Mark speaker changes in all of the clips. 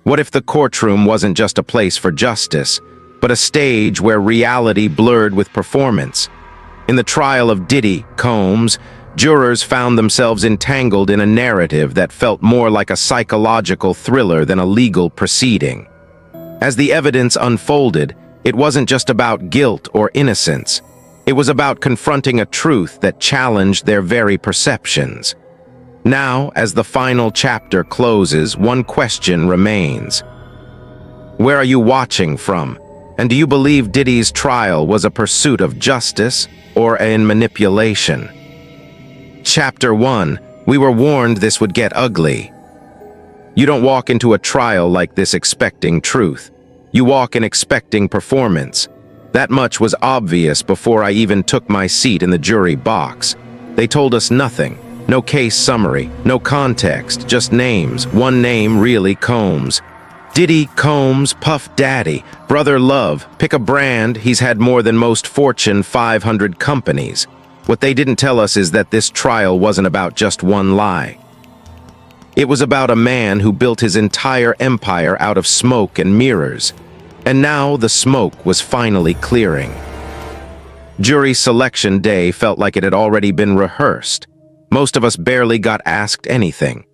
Speaker 1: What if the courtroom wasn't just a place for justice, but a stage where reality blurred with performance? In the trial of Diddy, Combs, jurors found themselves entangled in a narrative that felt more like a psychological thriller than a legal proceeding. As the evidence unfolded, it wasn't just about guilt or innocence. It was about confronting a truth that challenged their very perceptions. Now, as the final chapter closes, one question remains. Where are you watching from? And do you believe Diddy's trial was a pursuit of justice or in manipulation? Chapter 1. We were warned this would get ugly. You don't walk into a trial like this expecting truth. You walk in expecting performance. That much was obvious before I even took my seat in the jury box. They told us nothing. No case summary, no context, just names. One name, really, Combs. Diddy, Combs, Puff Daddy, Brother Love. Pick a brand, he's had more than most Fortune 500 companies. What they didn't tell us is that this trial wasn't about just one lie. It was about a man who built his entire empire out of smoke and mirrors. And now the smoke was finally clearing. Jury selection day felt like it had already been rehearsed. Most of us barely got asked anything.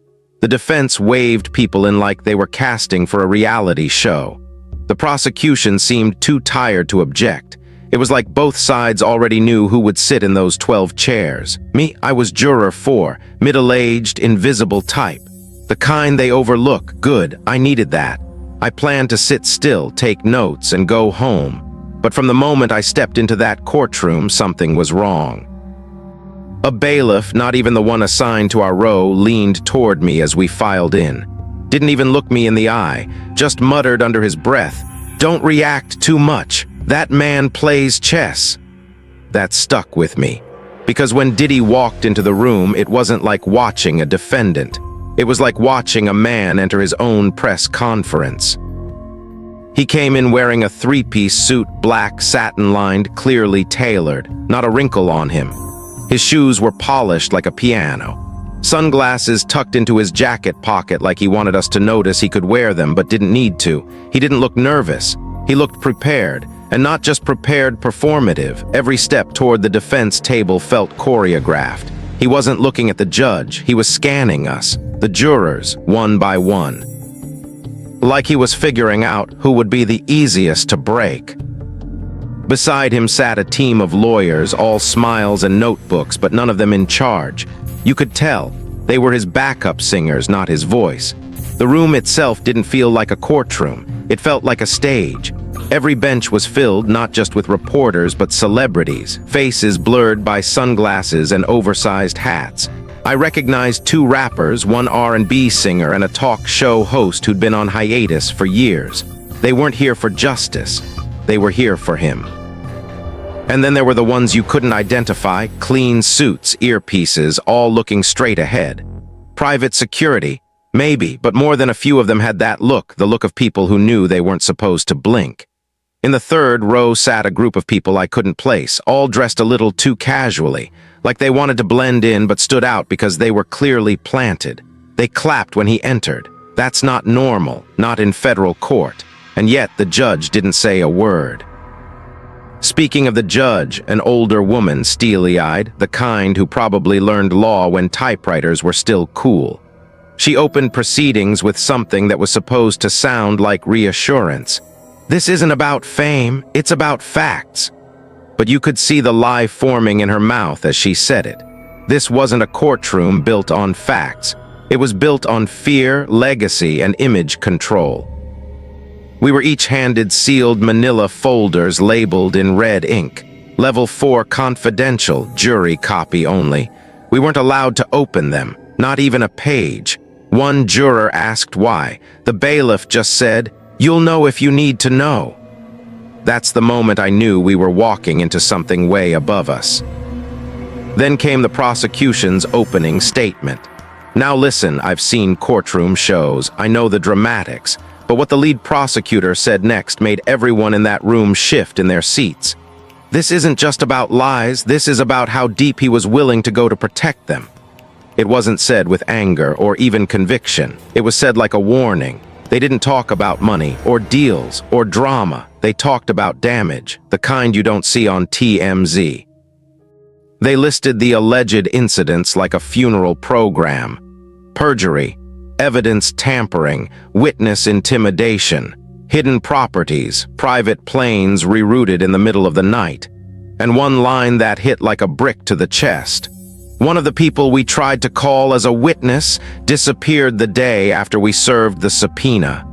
Speaker 1: The defense waved people in like they were casting for a reality show. The prosecution seemed too tired to object. It was like both sides already knew who would sit in those 12 chairs. Me, I was juror 4, middle-aged, invisible type. The kind they overlook. Good, I needed that. I planned to sit still, take notes, and go home. But from the moment I stepped into that courtroom, something was wrong. A bailiff, not even the one assigned to our row, leaned toward me as we filed in. Didn't even look me in the eye, just muttered under his breath, "Don't react too much. That man plays chess." That stuck with me, because when Diddy walked into the room, it wasn't like watching a defendant. It was like watching a man enter his own press conference. He came in wearing a 3-piece suit, black, satin-lined, clearly tailored, not a wrinkle on him. His shoes were polished like a piano. Sunglasses tucked into his jacket pocket like he wanted us to notice he could wear them but didn't need to. He didn't look nervous. He looked prepared, and not just prepared, performative. Every step toward the defense table felt choreographed. He wasn't looking at the judge. He was scanning us, the jurors, one by one. Like he was figuring out who would be the easiest to break. Beside him sat a team of lawyers, all smiles and notebooks, but none of them in charge. You could tell. They were his backup singers, not his voice. The room itself didn't feel like a courtroom. It felt like a stage. Every bench was filled not just with reporters, but celebrities, faces blurred by sunglasses and oversized hats. I recognized 2 rappers, one R&B singer, and a talk show host who'd been on hiatus for years. They weren't here for justice. They were here for him. And then there were the ones you couldn't identify, clean suits, earpieces, all looking straight ahead. Private security, maybe, but more than a few of them had that look, the look of people who knew they weren't supposed to blink. In the third row sat a group of people I couldn't place, all dressed a little too casually, like they wanted to blend in but stood out because they were clearly planted. They clapped when he entered. That's not normal, not in federal court. And yet the judge didn't say a word. Speaking of the judge, an older woman, steely-eyed, the kind who probably learned law when typewriters were still cool. She opened proceedings with something that was supposed to sound like reassurance. This isn't about fame, it's about facts. But you could see the lie forming in her mouth as she said it. This wasn't a courtroom built on facts. It was built on fear, legacy, and image control. We were each handed sealed manila folders labeled in red ink. Level 4 confidential, jury copy only. We weren't allowed to open them, not even a page. One juror asked why. The bailiff just said, "You'll know if you need to know." That's the moment I knew we were walking into something way above us. Then came the prosecution's opening statement. Now listen, I've seen courtroom shows. I know the dramatics. But what the lead prosecutor said next made everyone in that room shift in their seats. This isn't just about lies, this is about how deep he was willing to go to protect them. It wasn't said with anger or even conviction. It was said like a warning. They didn't talk about money, or deals, or drama. They talked about damage, the kind you don't see on TMZ. They listed the alleged incidents like a funeral program: perjury, evidence tampering, witness intimidation, hidden properties, private planes rerouted in the middle of the night. And one line that hit like a brick to the chest: one of the people we tried to call as a witness disappeared the day after we served the subpoena.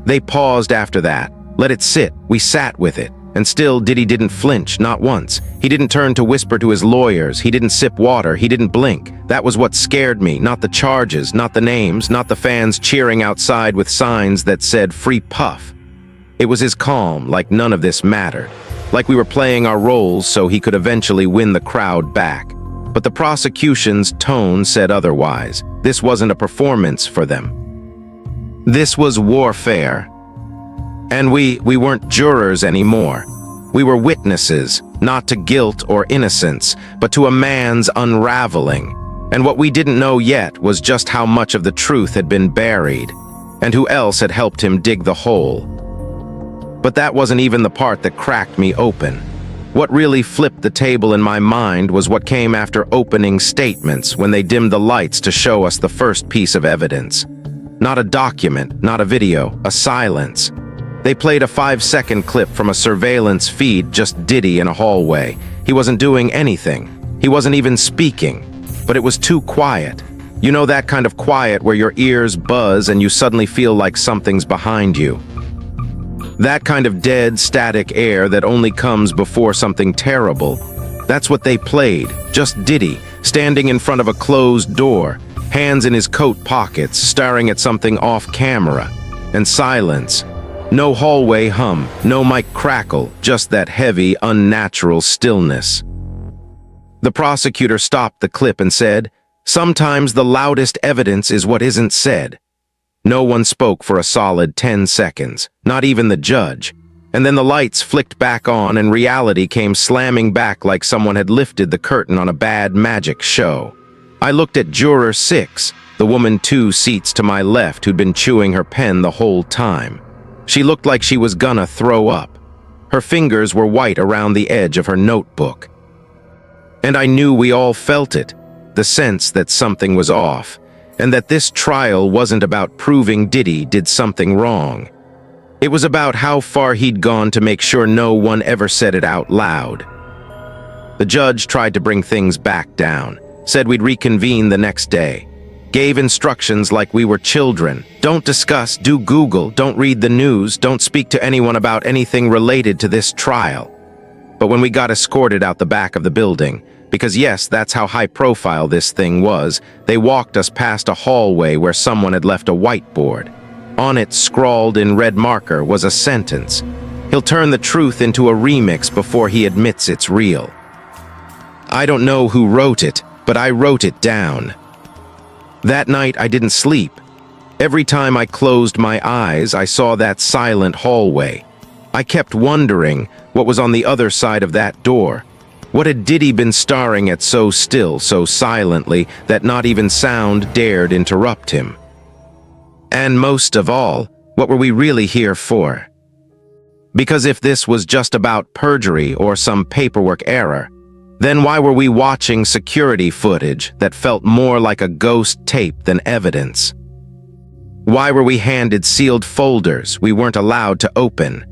Speaker 1: They paused after that, let it sit, we sat with it, and still Diddy didn't flinch, not once. He didn't turn to whisper to his lawyers, he didn't sip water, he didn't blink. That was what scared me, not the charges, not the names, not the fans cheering outside with signs that said "Free Puff." It was his calm, like none of this mattered, like we were playing our roles so he could eventually win the crowd back. But the prosecution's tone said otherwise. This wasn't a performance for them. This was warfare. And we weren't jurors anymore. We were witnesses, not to guilt or innocence, but to a man's unraveling. And what we didn't know yet was just how much of the truth had been buried, and who else had helped him dig the hole. But that wasn't even the part that cracked me open. What really flipped the table in my mind was what came after opening statements, when they dimmed the lights to show us the first piece of evidence. Not a document, not a video, a silence. They played a 5-second clip from a surveillance feed, just Diddy in a hallway. He wasn't doing anything. He wasn't even speaking. But it was too quiet. You know that kind of quiet where your ears buzz and you suddenly feel like something's behind you. That kind of dead, static air that only comes before something terrible. That's what they played, just Diddy, standing in front of a closed door, hands in his coat pockets, staring at something off camera. And silence. No hallway hum, no mic crackle, just that heavy, unnatural stillness. The prosecutor stopped the clip and said, "Sometimes the loudest evidence is what isn't said." No one spoke for a solid 10 seconds, not even the judge. And then the lights flicked back on and reality came slamming back like someone had lifted the curtain on a bad magic show. I looked at Juror 6, the woman 2 seats to my left who'd been chewing her pen the whole time. She looked like she was gonna throw up. Her fingers were white around the edge of her notebook. And I knew we all felt it, the sense that something was off. And that this trial wasn't about proving Diddy did something wrong. It was about how far he'd gone to make sure no one ever said it out loud. The judge tried to bring things back down, said we'd reconvene the next day, gave instructions like we were children. Don't discuss, do Google, don't read the news, don't speak to anyone about anything related to this trial. But when we got escorted out the back of the building, because yes, that's how high profile this thing was, they walked us past a hallway where someone had left a whiteboard. On it, scrawled in red marker, was a sentence: "He'll turn the truth into a remix before he admits it's real." I don't know who wrote it, but I wrote it down. That night I didn't sleep. Every time I closed my eyes, I saw that silent hallway. I kept wondering what was on the other side of that door. What had Diddy been staring at so still, so silently, that not even sound dared interrupt him? And most of all, what were we really here for? Because if this was just about perjury or some paperwork error, then why were we watching security footage that felt more like a ghost tape than evidence? Why were we handed sealed folders we weren't allowed to open?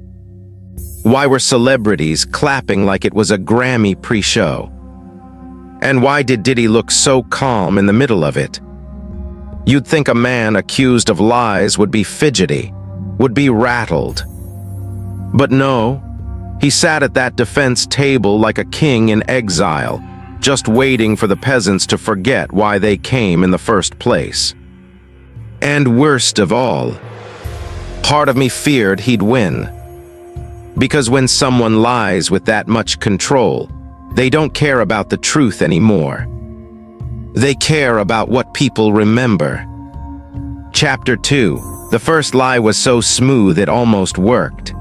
Speaker 1: Why were celebrities clapping like it was a Grammy pre-show? And why did Diddy look so calm in the middle of it? You'd think a man accused of lies would be fidgety, would be rattled. But no, he sat at that defense table like a king in exile, just waiting for the peasants to forget why they came in the first place. And worst of all, part of me feared he'd win. Because when someone lies with that much control, they don't care about the truth anymore. They care about what people remember. Chapter 2. The first lie was so smooth it almost worked.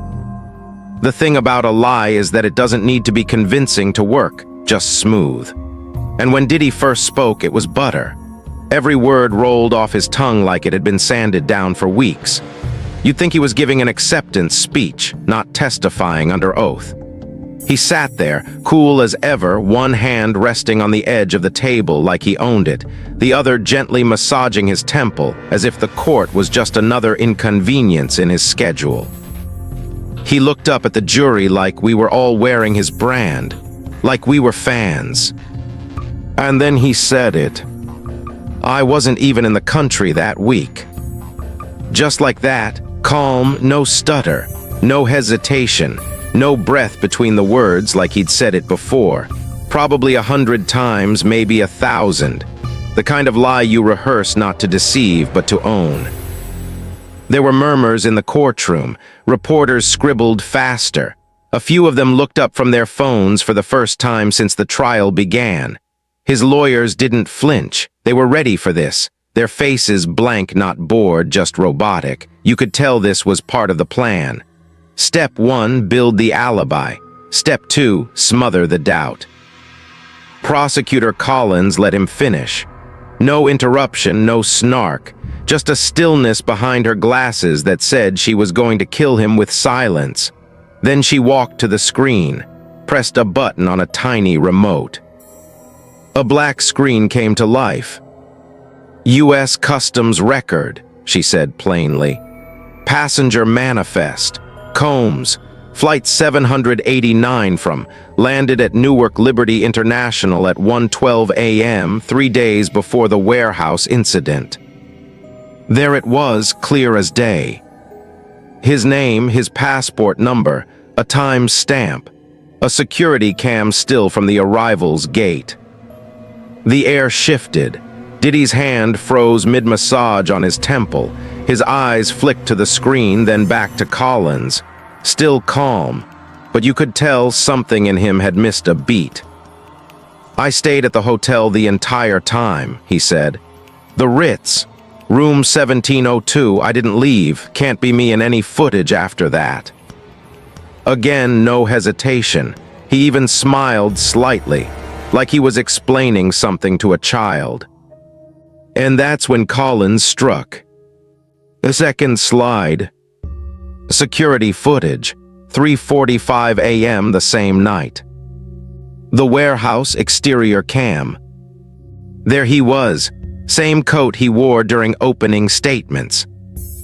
Speaker 1: The thing about a lie is that it doesn't need to be convincing to work, just smooth. And when Diddy first spoke, it was butter. Every word rolled off his tongue like it had been sanded down for weeks. You'd think he was giving an acceptance speech, not testifying under oath. He sat there, cool as ever, one hand resting on the edge of the table like he owned it, the other gently massaging his temple as if the court was just another inconvenience in his schedule. He looked up at the jury like we were all wearing his brand, like we were fans. And then he said it. I wasn't even in the country that week. Just like that, calm, no stutter, no hesitation, no breath between the words like he'd said it before. Probably 100 times, maybe 1,000. The kind of lie you rehearse not to deceive, but to own. There were murmurs in the courtroom. Reporters scribbled faster. A few of them looked up from their phones for the first time since the trial began. His lawyers didn't flinch. They were ready for this. Their faces blank, not bored, just robotic. You could tell this was part of the plan. Step 1, build the alibi. Step 2, smother the doubt. Prosecutor Collins let him finish. No interruption, no snark. Just a stillness behind her glasses that said she was going to kill him with silence. Then she walked to the screen, pressed a button on a tiny remote. A black screen came to life. U.S. Customs record, she said plainly. Passenger manifest. Combs, Flight 789 from, landed at Newark Liberty International at 1:12 a.m., 3 days before the warehouse incident. There it was, clear as day. His name, his passport number, a time stamp, a security cam still from the arrival's gate. The air shifted. Diddy's hand froze mid-massage on his temple. His eyes flicked to the screen, then back to Collins. Still calm, but you could tell something in him had missed a beat. I stayed at the hotel the entire time, he said. The Ritz, room 1702, I didn't leave. Can't be me in any footage after that. Again, no hesitation. He even smiled slightly, like he was explaining something to a child. And that's when Collins struck. The second slide. Security footage, 3:45 a.m. the same night. The warehouse exterior cam. There he was, same coat he wore during opening statements.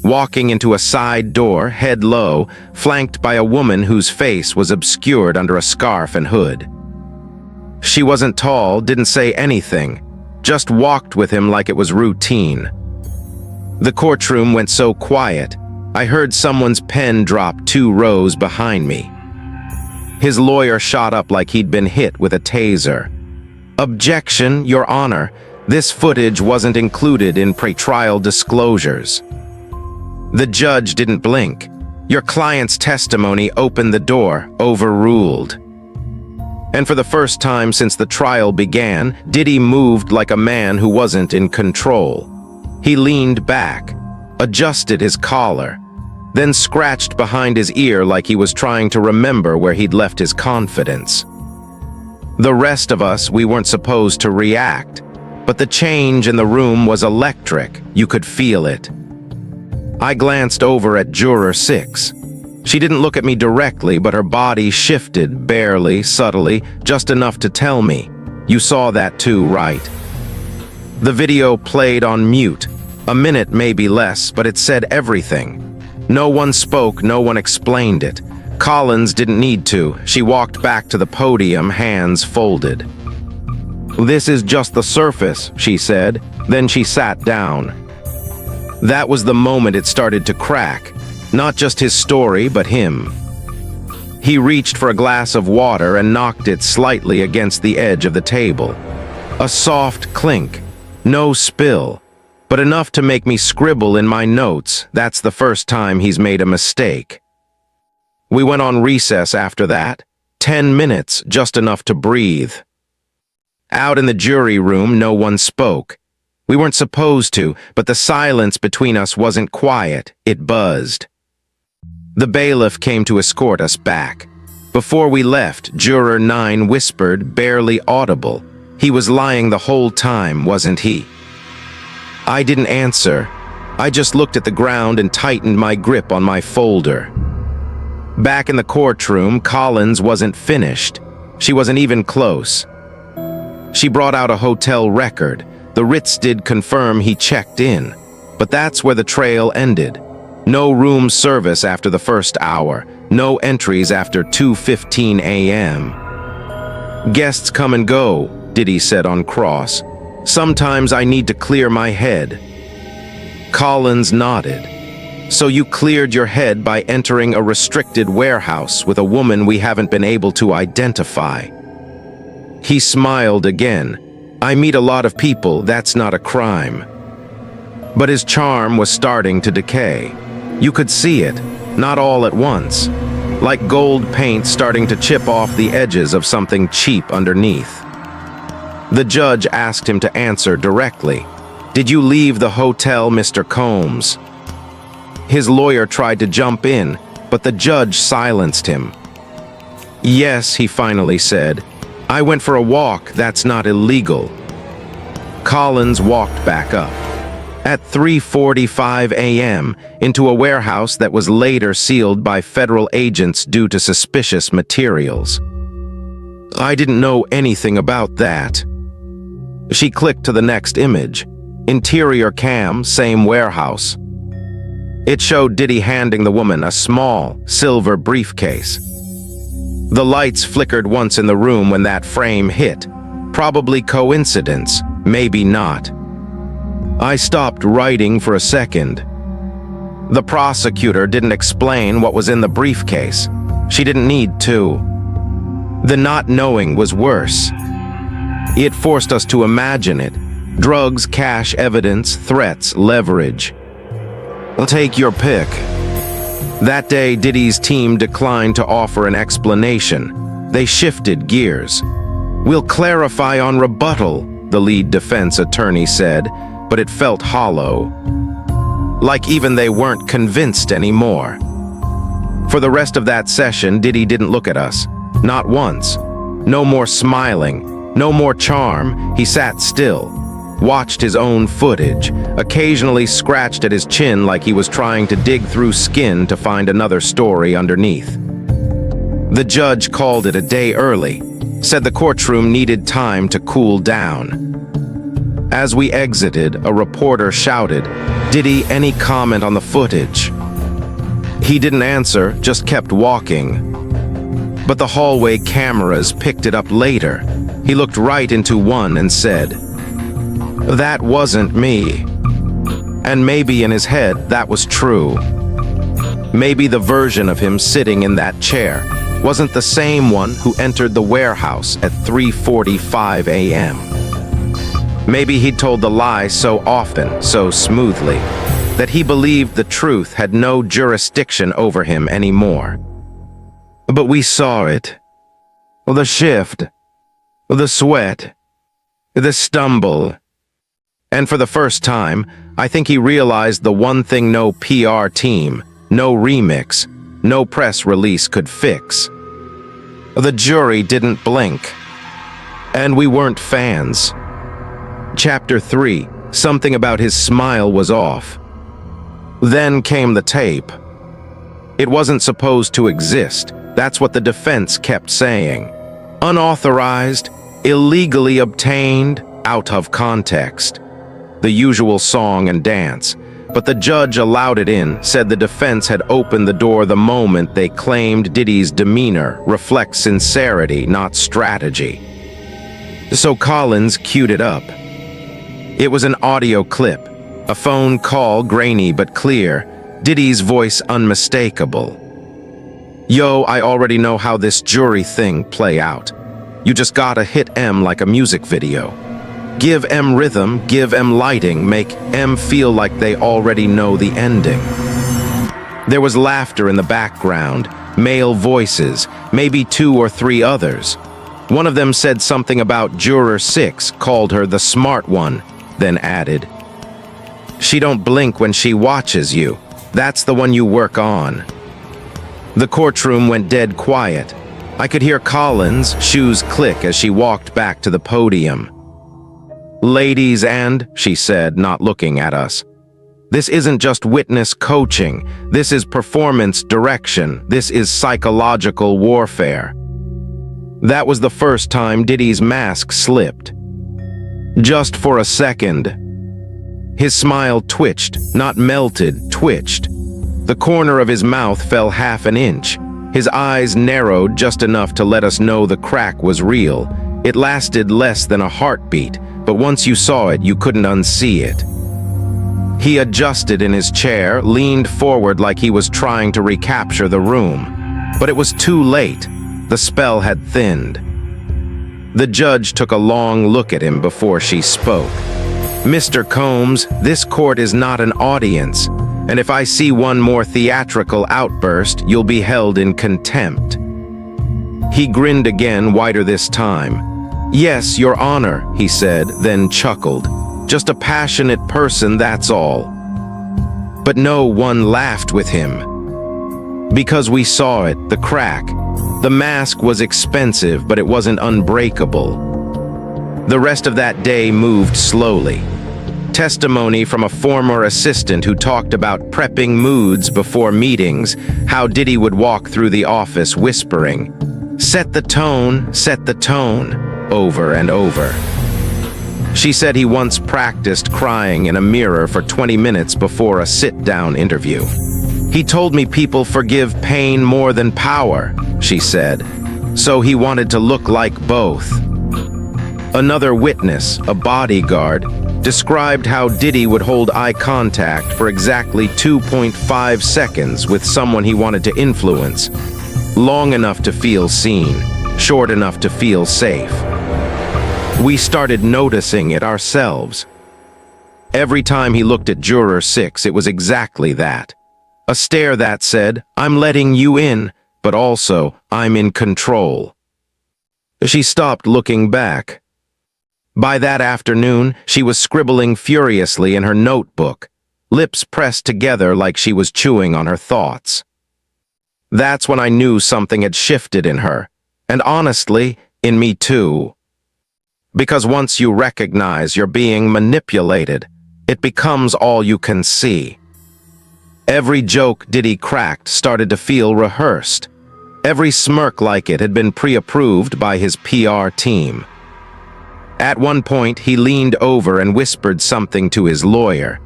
Speaker 1: Walking into a side door, head low, flanked by a woman whose face was obscured under a scarf and hood. She wasn't tall, didn't say anything, just walked with him like it was routine. The courtroom went so quiet, I heard someone's pen drop 2 rows behind me. His lawyer shot up like he'd been hit with a taser. Objection, Your Honor. This footage wasn't included in pretrial disclosures. The judge didn't blink. Your client's testimony opened the door, overruled. And for the first time since the trial began, Diddy moved like a man who wasn't in control. He leaned back, adjusted his collar, then scratched behind his ear like he was trying to remember where he'd left his confidence. The rest of us, we weren't supposed to react, but the change in the room was electric. You could feel it. I glanced over at Juror 6. She didn't look at me directly, but her body shifted, barely, subtly, just enough to tell me. You saw that too, right? The video played on mute. A minute, maybe less, but it said everything. No one spoke, no one explained it. Collins didn't need to. She walked back to the podium, hands folded. This is just the surface, she said. Then she sat down. That was the moment it started to crack. Not just his story, but him. He reached for a glass of water and knocked it slightly against the edge of the table. A soft clink. No spill, but enough to make me scribble in my notes. That's the first time he's made a mistake. We went on recess after that. 10 minutes, just enough to breathe. Out in the jury room, no one spoke. We weren't supposed to, but the silence between us wasn't quiet, it buzzed. The bailiff came to escort us back. Before we left, Juror 9 whispered, barely audible. He was lying the whole time, wasn't he? I didn't answer. I just looked at the ground and tightened my grip on my folder. Back in the courtroom, Collins wasn't finished. She wasn't even close. She brought out a hotel record. The Ritz did confirm he checked in, but that's where the trail ended. No room service after the first hour, no entries after 2:15 a.m. Guests come and go, Diddy said on cross. Sometimes I need to clear my head. Collins nodded. So you cleared your head by entering a restricted warehouse with a woman we haven't been able to identify. He smiled again. I meet a lot of people, that's not a crime. But his charm was starting to decay. You could see it, not all at once, like gold paint starting to chip off the edges of something cheap underneath. The judge asked him to answer directly. Did you leave the hotel, Mr. Combs? His lawyer tried to jump in, but the judge silenced him. Yes, he finally said. I went for a walk, that's not illegal. Collins walked back up. At 3:45 a.m., into a warehouse that was later sealed by federal agents due to suspicious materials. I didn't know anything about that. She clicked to the next image. Interior cam, same warehouse. It showed Diddy handing the woman a small, silver briefcase. The lights flickered once in the room when that frame hit. Probably coincidence, maybe not. I stopped writing for a second. The prosecutor didn't explain what was in the briefcase. She didn't need to. The not knowing was worse. It forced us to imagine it. Drugs, cash, evidence, threats, leverage. I'll take your pick. That day, Diddy's team declined to offer an explanation. They shifted gears. We'll clarify on rebuttal, the lead defense attorney said, but it felt hollow. Like even they weren't convinced anymore. For the rest of that session, Diddy didn't look at us. Not once. No more smiling. No more charm. He sat still. Watched his own footage, occasionally scratched at his chin like he was trying to dig through skin to find another story underneath. The judge called it a day early, said the courtroom needed time to cool down. As we exited, a reporter shouted, "Diddy, any comment on the footage?" He didn't answer, just kept walking. But the hallway cameras picked it up later. He looked right into one and said, "That wasn't me." And maybe in his head, that was true. Maybe the version of him sitting in that chair wasn't the same one who entered the warehouse at 3:45 a.m. Maybe he'd told the lie so often, so smoothly, that he believed the truth had no jurisdiction over him anymore. But we saw it. The shift, the sweat, the stumble. And for the first time, I think he realized the one thing no PR team, no remix, no press release could fix. The jury didn't blink. And we weren't fans. Chapter 3, something about his smile was off. Then came the tape. It wasn't supposed to exist. That's what the defense kept saying. Unauthorized, illegally obtained, out of context. The usual song and dance. But the judge allowed it in, said the defense had opened the door the moment they claimed Diddy's demeanor reflects sincerity, not strategy. So Collins queued it up. It was an audio clip, a phone call grainy but clear, Diddy's voice unmistakable. "Yo, I already know how this jury thing play out. You just gotta hit M like a music video. Give M rhythm, give M lighting, make M feel like they already know the ending." There was laughter in the background, male voices, maybe 2 or 3 others. One of them said something about Juror 6, called her the smart one, then added, "She don't blink when she watches you. That's the one you work on." The courtroom went dead quiet. I could hear Collins' shoes click as she walked back to the podium. "Ladies and," she said, not looking at us, "this isn't just witness coaching. This is performance direction. This is psychological warfare." That was the first time Diddy's mask slipped. Just for a second. His smile twitched, not melted, twitched. The corner of his mouth fell half an inch. His eyes narrowed just enough to let us know the crack was real. It lasted less than a heartbeat, but once you saw it, you couldn't unsee it. He adjusted in his chair, leaned forward like he was trying to recapture the room. But it was too late. The spell had thinned. The judge took a long look at him before she spoke. "Mr. Combs, this court is not an audience, and if I see one more theatrical outburst, you'll be held in contempt." He grinned again, wider this time. "Yes, Your Honor," he said, then chuckled. "Just a passionate person, that's all." But no one laughed with him. Because we saw it, the crack. The mask was expensive, but it wasn't unbreakable. The rest of that day moved slowly. Testimony from a former assistant who talked about prepping moods before meetings, how Diddy would walk through the office whispering, set the tone," over and over. She said he once practiced crying in a mirror for 20 minutes before a sit-down interview. "He told me people forgive pain more than power," she said, "so he wanted to look like both." Another witness, a bodyguard, described how Diddy would hold eye contact for exactly 2.5 seconds with someone he wanted to influence, long enough to feel seen, short enough to feel safe. We started noticing it ourselves. Every time he looked at Juror 6, it was exactly that. A stare that said, "I'm letting you in, but also, I'm in control." She stopped looking back. By that afternoon, she was scribbling furiously in her notebook, lips pressed together like she was chewing on her thoughts. That's when I knew something had shifted in her, and honestly, in me too. Because once you recognize you're being manipulated, it becomes all you can see. Every joke Diddy cracked started to feel rehearsed. Every smirk like it had been pre-approved by his PR team. At one point, he leaned over and whispered something to his lawyer.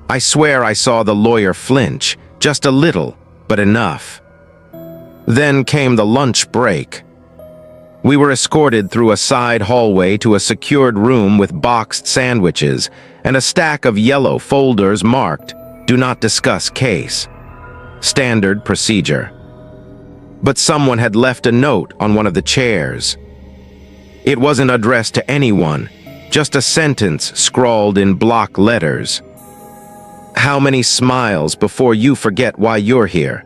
Speaker 1: I swear I saw the lawyer flinch, just a little, but enough. Then came the lunch break. We were escorted through a side hallway to a secured room with boxed sandwiches and a stack of yellow folders marked, "Do not discuss case." Standard procedure. But someone had left a note on one of the chairs. It wasn't addressed to anyone, just a sentence scrawled in block letters. "How many smiles before you forget why you're here?"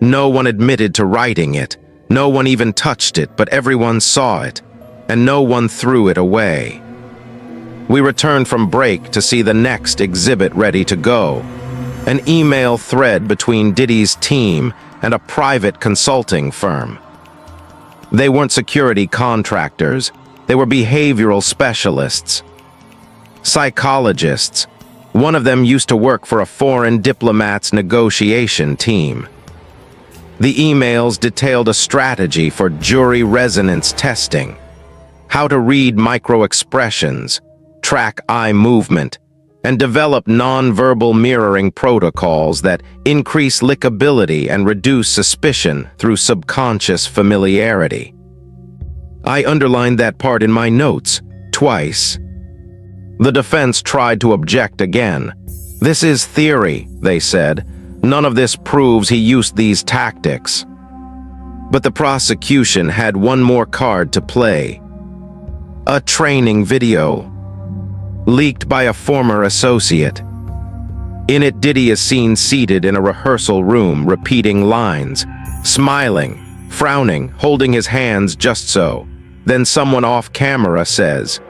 Speaker 1: No one admitted to writing it, no one even touched it, but everyone saw it, and no one threw it away. We returned from break to see the next exhibit ready to go. An email thread between Diddy's team and a private consulting firm. They weren't security contractors, they were behavioral specialists. Psychologists. One of them used to work for a foreign diplomat's negotiation team. The emails detailed a strategy for jury resonance testing, how to read micro-expressions, track eye movement, and develop non-verbal mirroring protocols that increase lickability and reduce suspicion through subconscious familiarity. I underlined that part in my notes, twice. The defense tried to object again. "This is theory," they said. "None of this proves he used these tactics." But the prosecution had one more card to play. A training video, leaked by a former associate. In it, Diddy is seen seated in a rehearsal room, repeating lines, smiling, frowning, holding his hands just so. Then someone off camera says,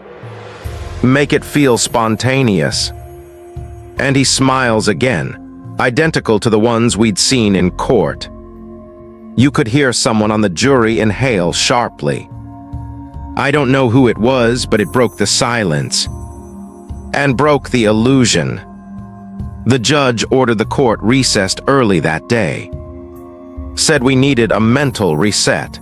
Speaker 1: "Make it feel spontaneous." And he smiles again, identical to the ones we'd seen in court. You could hear someone on the jury inhale sharply. I don't know who it was, but it broke the silence and broke the illusion. The judge ordered the court recessed early that day. Said we needed a mental reset.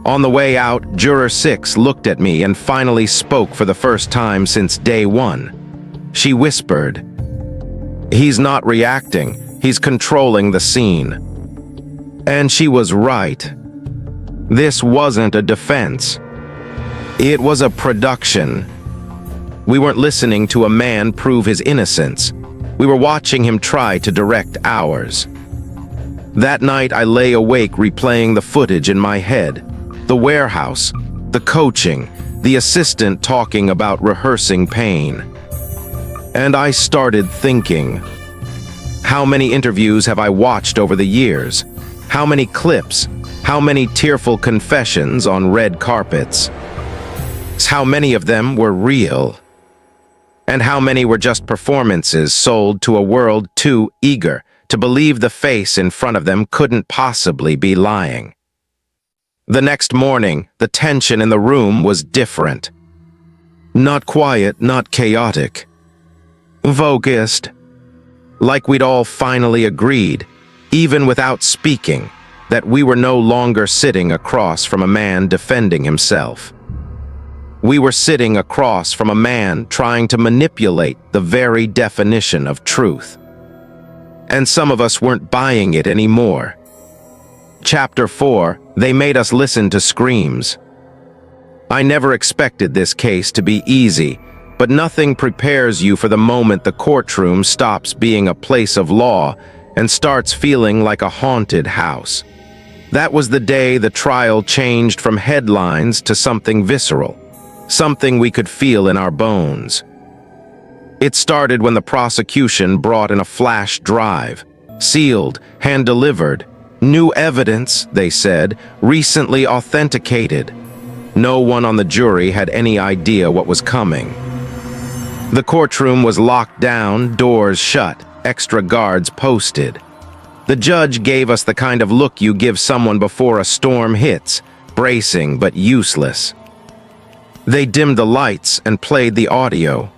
Speaker 1: On the way out, Juror 6 looked at me and finally spoke for the first time since day one. She whispered, "He's not reacting, he's controlling the scene." And she was right. This wasn't a defense. It was a production. We weren't listening to a man prove his innocence. We were watching him try to direct ours. That night I lay awake replaying the footage in my head. The warehouse, the coaching, the assistant talking about rehearsing pain. And I started thinking, how many interviews have I watched over the years? How many clips? How many tearful confessions on red carpets? How many of them were real? And how many were just performances sold to a world too eager to believe the face in front of them couldn't possibly be lying? The next morning, the tension in the room was different. Not quiet, not chaotic. Focused. Like we'd all finally agreed, even without speaking, that we were no longer sitting across from a man defending himself. We were sitting across from a man trying to manipulate the very definition of truth. And some of us weren't buying it anymore. Chapter 4, they made us listen to screams. I never expected this case to be easy, but nothing prepares you for the moment the courtroom stops being a place of law and starts feeling like a haunted house. That was the day the trial changed from headlines to something visceral, something we could feel in our bones. It started when the prosecution brought in a flash drive, sealed, hand-delivered. New evidence, they said, recently authenticated. No one on the jury had any idea what was coming. The courtroom was locked down, doors shut, extra guards posted. The judge gave us the kind of look you give someone before a storm hits, bracing but useless. They dimmed the lights and played the audio.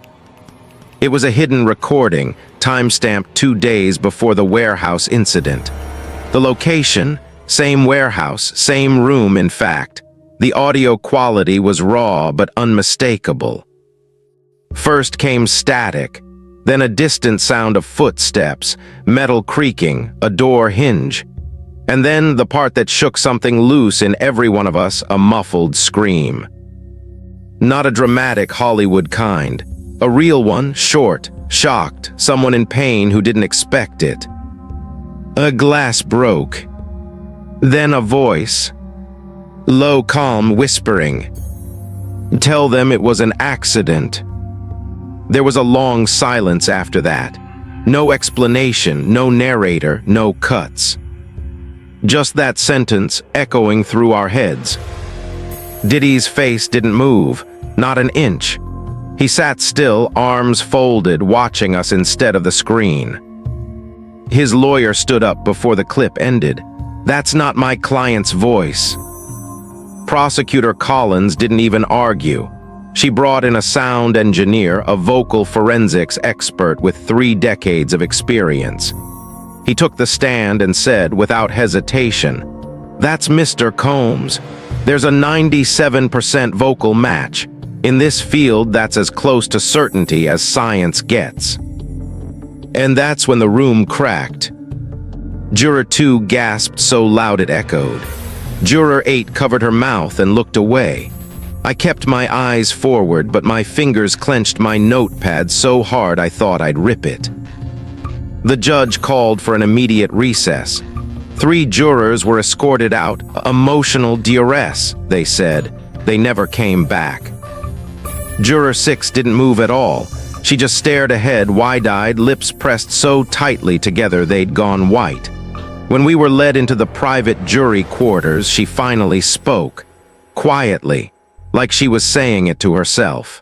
Speaker 1: It was a hidden recording, timestamped 2 days before the warehouse incident. The location, same warehouse, same room in fact. The audio quality was raw but unmistakable. First came static, then a distant sound of footsteps, metal creaking, a door hinge. And then the part that shook something loose in every one of us, a muffled scream. Not a dramatic Hollywood kind. A real one, short, shocked, someone in pain who didn't expect it. A glass broke. Then a voice. Low, calm, whispering. Tell them it was an accident. There was a long silence after that. No explanation, no narrator, no cuts. Just that sentence echoing through our heads. Diddy's face didn't move, not an inch. He sat still, arms folded, watching us instead of the screen. His lawyer stood up before the clip ended. That's not my client's voice. Prosecutor Collins didn't even argue. She brought in a sound engineer, a vocal forensics expert with 3 decades of experience. He took the stand and said, without hesitation, "That's Mr. Combs. There's a 97% vocal match. In this field, that's as close to certainty as science gets." And that's when the room cracked. Juror 2 gasped so loud it echoed. Juror 8 covered her mouth and looked away. I kept my eyes forward, but my fingers clenched my notepad so hard I thought I'd rip it. The judge called for an immediate recess. 3 jurors were escorted out. Emotional duress, they said. They never came back. Juror 6 didn't move at all. She just stared ahead, wide-eyed, lips pressed so tightly together they'd gone white. When we were led into the private jury quarters, she finally spoke, quietly, like she was saying it to herself.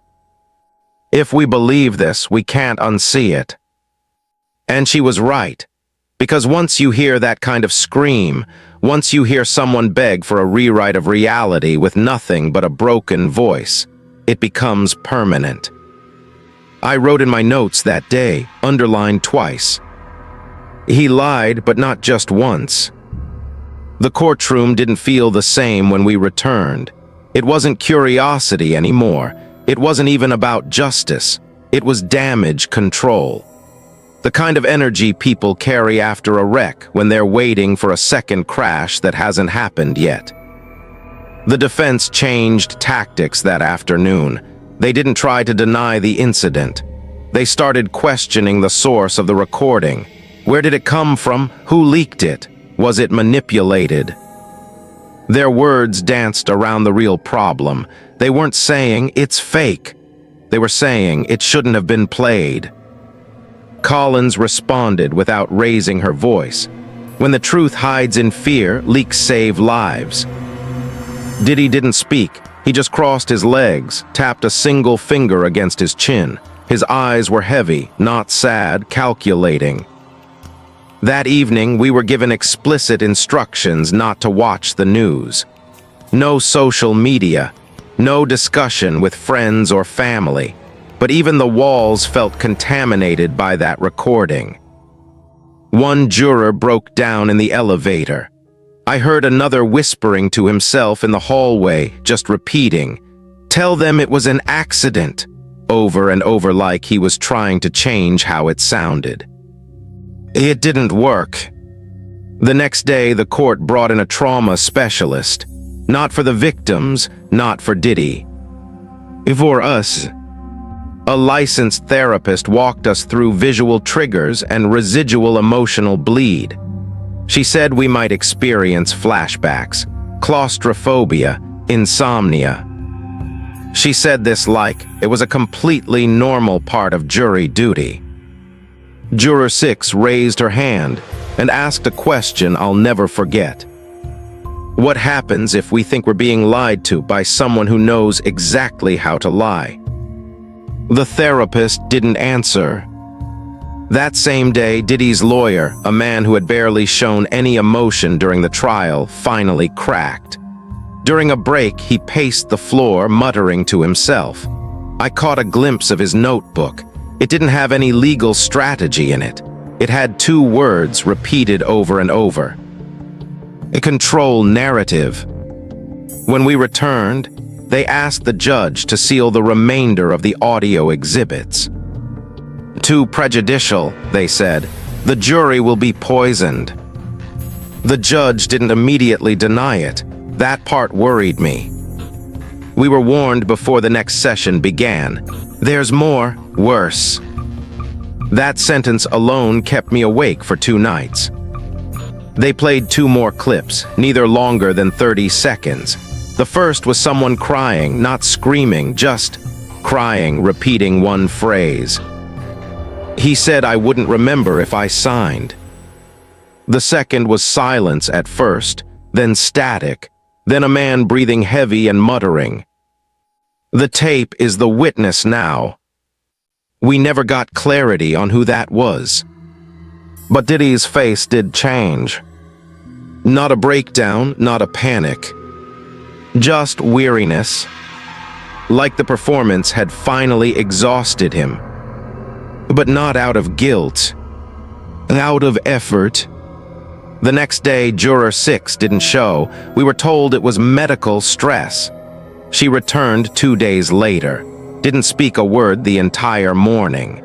Speaker 1: If we believe this, we can't unsee it. And she was right, Because once you hear that kind of scream, once you hear someone beg for a rewrite of reality with nothing but a broken voice, it becomes permanent. I wrote in my notes that day, underlined twice. He lied, but not just once. The courtroom didn't feel the same when we returned. It wasn't curiosity anymore. It wasn't even about justice. It was damage control. The kind of energy people carry after a wreck when they're waiting for a second crash that hasn't happened yet. The defense changed tactics that afternoon. They didn't try to deny the incident. They started questioning the source of the recording. Where did it come from? Who leaked it? Was it manipulated? Their words danced around the real problem. They weren't saying it's fake. They were saying it shouldn't have been played. Collins responded without raising her voice. When the truth hides in fear, leaks save lives. Diddy didn't speak. He just crossed his legs, tapped a single finger against his chin. His eyes were heavy, not sad, calculating. That evening, we were given explicit instructions not to watch the news. No social media, no discussion with friends or family. But even the walls felt contaminated by that recording. One juror broke down in the elevator. I heard another whispering to himself in the hallway, just repeating, "Tell them it was an accident," over and over like he was trying to change how it sounded. It didn't work. The next day, the court brought in a trauma specialist. Not for the victims, not for Diddy. For us. A licensed therapist walked us through visual triggers and residual emotional bleed. She said we might experience flashbacks, claustrophobia, insomnia. She said this like it was a completely normal part of jury duty. Juror 6 raised her hand and asked a question I'll never forget. What happens if we think we're being lied to by someone who knows exactly how to lie? The therapist didn't answer. That same day, Diddy's lawyer, a man who had barely shown any emotion during the trial, finally cracked. During a break, he paced the floor, muttering to himself. I caught a glimpse of his notebook. It didn't have any legal strategy in it. It had 2 words repeated over and over. A control narrative. When we returned, they asked the judge to seal the remainder of the audio exhibits. Too prejudicial, they said. The jury will be poisoned. The judge didn't immediately deny it. That part worried me. We were warned before the next session began. There's more, worse. That sentence alone kept me awake for 2 nights. They played 2 more clips, neither longer than 30 seconds. The first was someone crying, not screaming, just crying, repeating one phrase. He said I wouldn't remember if I signed. The second was silence at first, then static, then a man breathing heavy and muttering. The tape is the witness now. We never got clarity on who that was. But Diddy's face did change. Not a breakdown, not a panic. Just weariness. Like the performance had finally exhausted him. But not out of guilt. Out of effort. The next day, Juror 6 didn't show. We were told it was medical stress. She returned 2 days later. Didn't speak a word the entire morning.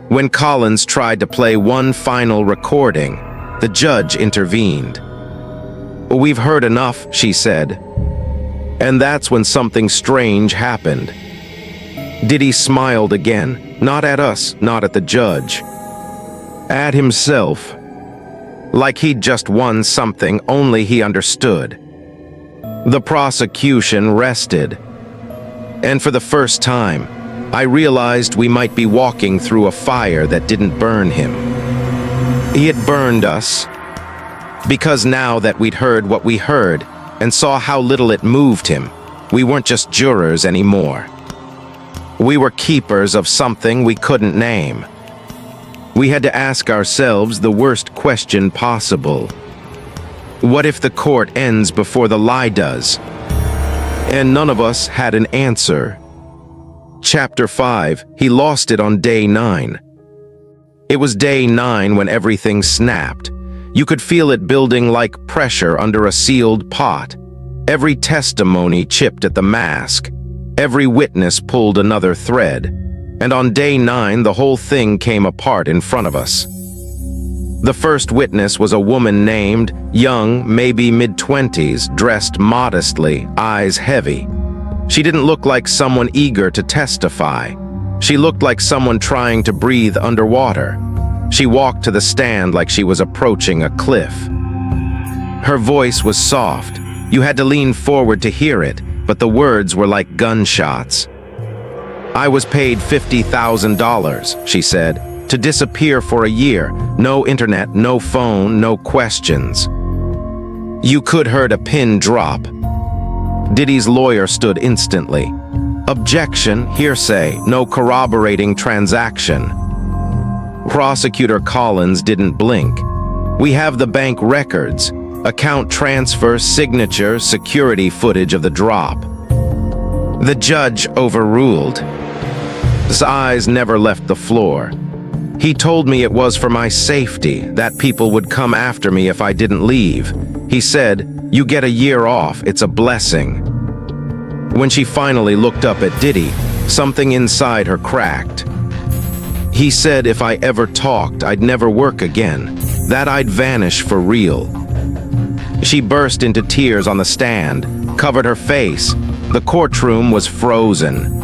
Speaker 1: When Collins tried to play one final recording, the judge intervened. We've heard enough, she said. And that's when something strange happened. Diddy smiled again, not at us, not at the judge. At himself. Like he'd just won something only he understood. The prosecution rested. And for the first time, I realized we might be walking through a fire that didn't burn him. It burned us. Because now that we'd heard what we heard and saw how little it moved him, we weren't just jurors anymore. We were keepers of something we couldn't name. We had to ask ourselves the worst question possible. What if the court ends before the lie does? And none of us had an answer. Chapter 5, he lost it on day 9. It was day 9 when everything snapped. You could feel it building like pressure under a sealed pot. Every testimony chipped at the mask. Every witness pulled another thread. And on day 9, the whole thing came apart in front of us. The first witness was a woman named, young, maybe mid-20s, dressed modestly, eyes heavy. She didn't look like someone eager to testify. She looked like someone trying to breathe underwater. She walked to the stand like she was approaching a cliff. Her voice was soft. You had to lean forward to hear it, but the words were like gunshots. I was paid $50,000, she said, to disappear for a year. No internet, no phone, no questions. You could heard a pin drop. Diddy's lawyer stood instantly. Objection, hearsay, no corroborating transaction. Prosecutor Collins didn't blink. We have the bank records, account transfer, signature, security footage of the drop. The judge overruled. His eyes never left the floor. He told me it was for my safety, that people would come after me if I didn't leave. He said, "You get a year off, it's a blessing." When she finally looked up at Diddy, something inside her cracked. He said if I ever talked, I'd never work again, that I'd vanish for real. She burst into tears on the stand, covered her face. The courtroom was frozen.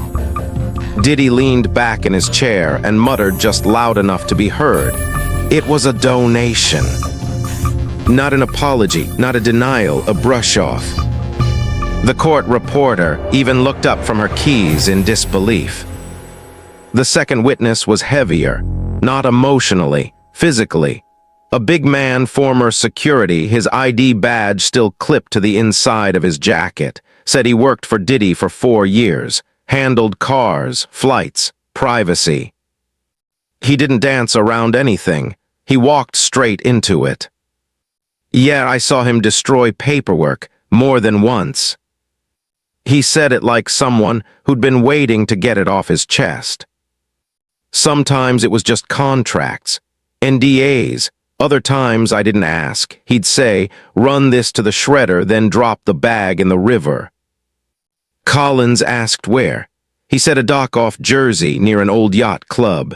Speaker 1: Diddy leaned back in his chair and muttered just loud enough to be heard. It was a donation. Not an apology, not a denial, a brush-off. The court reporter even looked up from her keys in disbelief. The second witness was heavier, not emotionally, physically. A big man, former security, his ID badge still clipped to the inside of his jacket, said he worked for Diddy for 4 years. Handled cars, flights, privacy. He didn't dance around anything. He walked straight into it. Yeah, I saw him destroy paperwork more than once. He said it like someone who'd been waiting to get it off his chest. Sometimes it was just contracts, NDAs. Other times I didn't ask. He'd say, "Run this to the shredder, then drop the bag in the river." Collins asked where. He said a dock off Jersey near an old yacht club.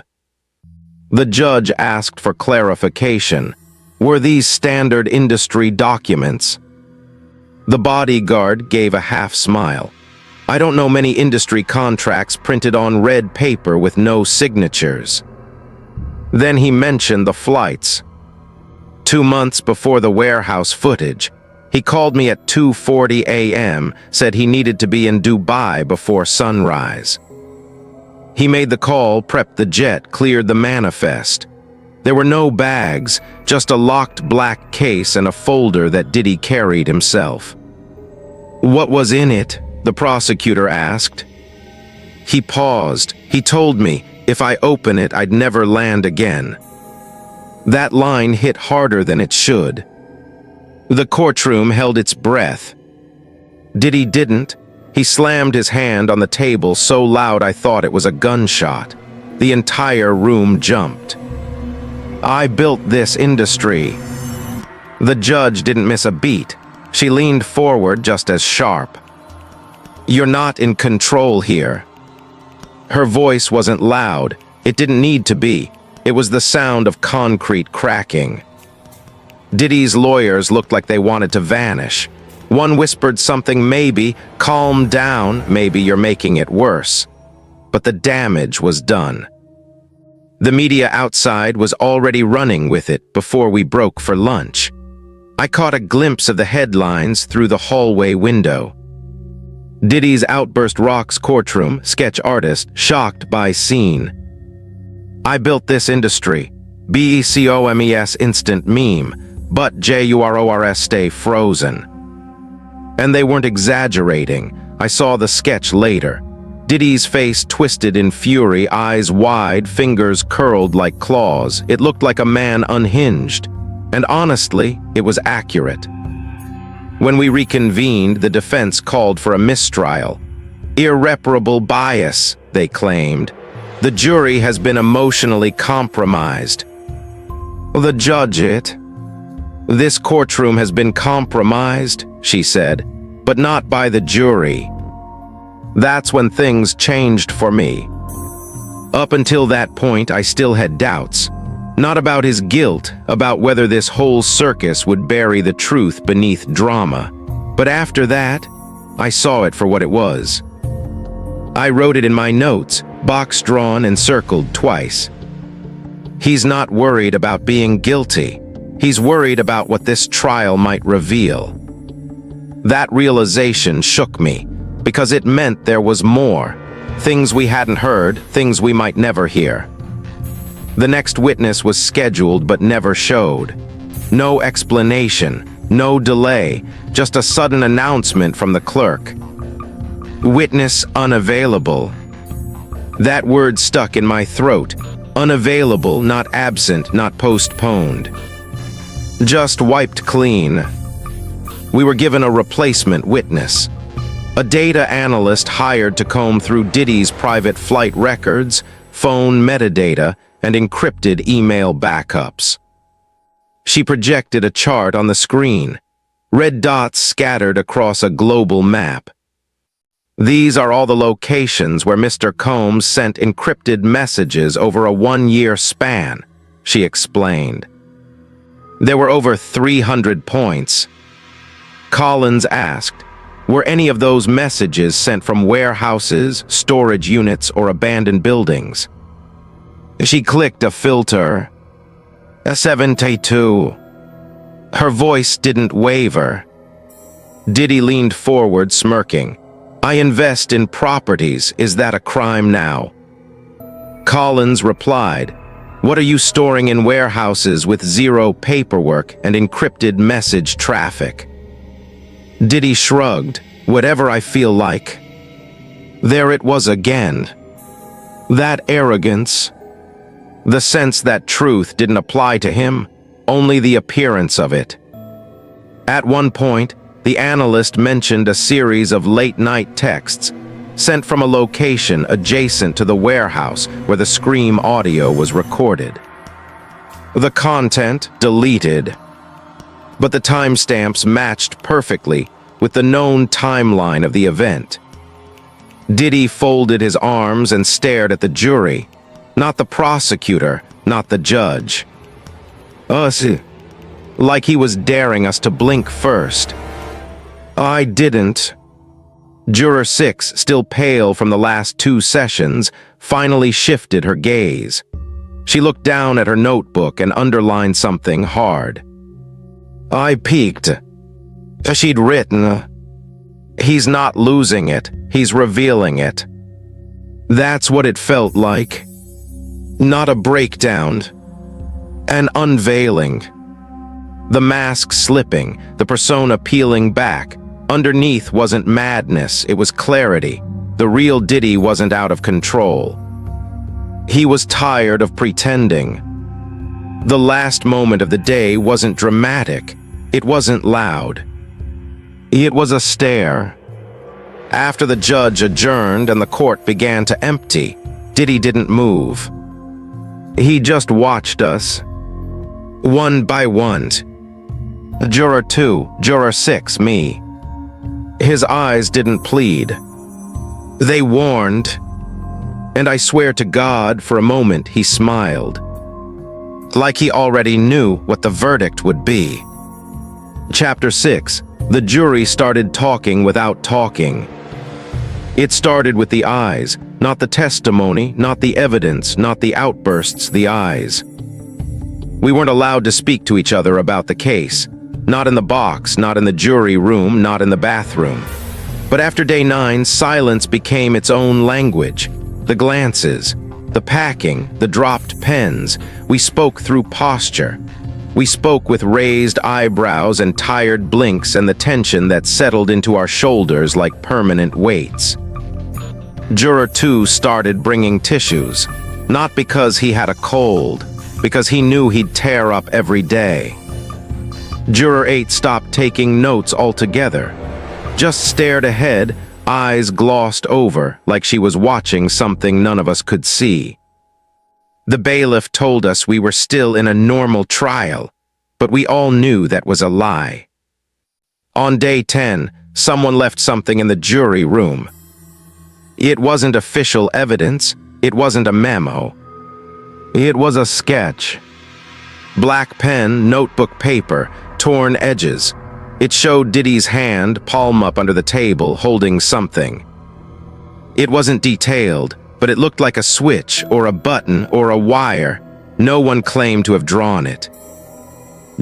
Speaker 1: The judge asked for clarification. Were these standard industry documents? The bodyguard gave a half smile. I don't know many industry contracts printed on red paper with no signatures. Then he mentioned the flights. 2 months before the warehouse footage, he called me at 2:40 a.m., said he needed to be in Dubai before sunrise. He made the call, prepped the jet, cleared the manifest. There were no bags, just a locked black case and a folder that Diddy carried himself. What was in it? The prosecutor asked. He paused. He told me, if I open it, I'd never land again. That line hit harder than it should. The courtroom held its breath. Diddy didn't. He slammed his hand on the table so loud I thought it was a gunshot. The entire room jumped. I built this industry. The judge didn't miss a beat. She leaned forward just as sharp. You're not in control here. Her voice wasn't loud. It didn't need to be. It was the sound of concrete cracking. Diddy's lawyers looked like they wanted to vanish. One whispered something, maybe, calm down, maybe you're making it worse. But the damage was done. The media outside was already running with it before we broke for lunch. I caught a glimpse of the headlines through the hallway window. Diddy's Outburst rocks courtroom, sketch artist, shocked by scene. I built this industry. BECOMES instant meme, but JURORS stay frozen. And they weren't exaggerating. I saw the sketch later. Diddy's face twisted in fury, eyes wide, fingers curled like claws. It looked like a man unhinged. And honestly, it was accurate. When we reconvened, the defense called for a mistrial. Irreparable bias, they claimed. The jury has been emotionally compromised. The judge This courtroom has been compromised, she said, but not by the jury. That's when things changed for me. Up until that point, I still had doubts. Not about his guilt, about whether this whole circus would bury the truth beneath drama. But after that, I saw it for what it was. I wrote it in my notes, box drawn and circled twice. He's not worried about being guilty. He's worried about what this trial might reveal. That realization shook me, because it meant there was more. Things we hadn't heard, things we might never hear. The next witness was scheduled but never showed. No explanation, no delay, just a sudden announcement from the clerk. Witness unavailable. That word stuck in my throat. Unavailable, not absent, not postponed. Just wiped clean. We were given a replacement witness. A data analyst hired to comb through Diddy's private flight records, phone metadata, and encrypted email backups. She projected a chart on the screen, red dots scattered across a global map. These are all the locations where Mr. Combs sent encrypted messages over a 1-year span, she explained. There were over 300 points. Collins asked, were any of those messages sent from warehouses, storage units, or abandoned buildings? She clicked a filter. 72. Her voice didn't waver. Diddy leaned forward, smirking. I invest in properties. Is that a crime now? Collins replied, what are you storing in warehouses with zero paperwork and encrypted message traffic? Diddy shrugged, whatever I feel like. There it was again. That arrogance. The sense that truth didn't apply to him, only the appearance of it. At one point, the analyst mentioned a series of late-night texts sent from a location adjacent to the warehouse where the scream audio was recorded. The content deleted, but the timestamps matched perfectly with the known timeline of the event. Diddy folded his arms and stared at the jury, not the prosecutor, not the judge. Us, like he was daring us to blink first. I didn't. Juror 6, still pale from the last 2 sessions, finally shifted her gaze. She looked down at her notebook and underlined something hard. I peeked. She'd written, he's not losing it, he's revealing it. That's what it felt like. Not a breakdown, an unveiling. The mask slipping, the persona peeling back. Underneath wasn't madness, it was clarity. The real Diddy wasn't out of control. He was tired of pretending. The last moment of the day wasn't dramatic. It wasn't loud. It was a stare. After the judge adjourned and the court began to empty, Diddy didn't move. He just watched us. One by one. Juror 2, Juror 6, me. His eyes didn't plead. They warned. And I swear to God, for a moment he smiled. Like he already knew what the verdict would be. Chapter 6. The jury started talking without talking. It started with the eyes, not the testimony, not the evidence, not the outbursts, the eyes. We weren't allowed to speak to each other about the case. Not in the box, not in the jury room, not in the bathroom. But after day 9, silence became its own language. The glances, the packing, the dropped pens. We spoke through posture. We spoke with raised eyebrows and tired blinks and the tension that settled into our shoulders like permanent weights. Juror 2 started bringing tissues, not because he had a cold, because he knew he'd tear up every day. Juror 8 stopped taking notes altogether, just stared ahead, eyes glossed over like she was watching something none of us could see. The bailiff told us we were still in a normal trial, but we all knew that was a lie. On day 10, someone left something in the jury room. It wasn't official evidence, it wasn't a memo. It was a sketch. Black pen, notebook paper, torn edges. It showed Diddy's hand, palm up under the table, holding something. It wasn't detailed, but it looked like a switch or a button or a wire. No one claimed to have drawn it.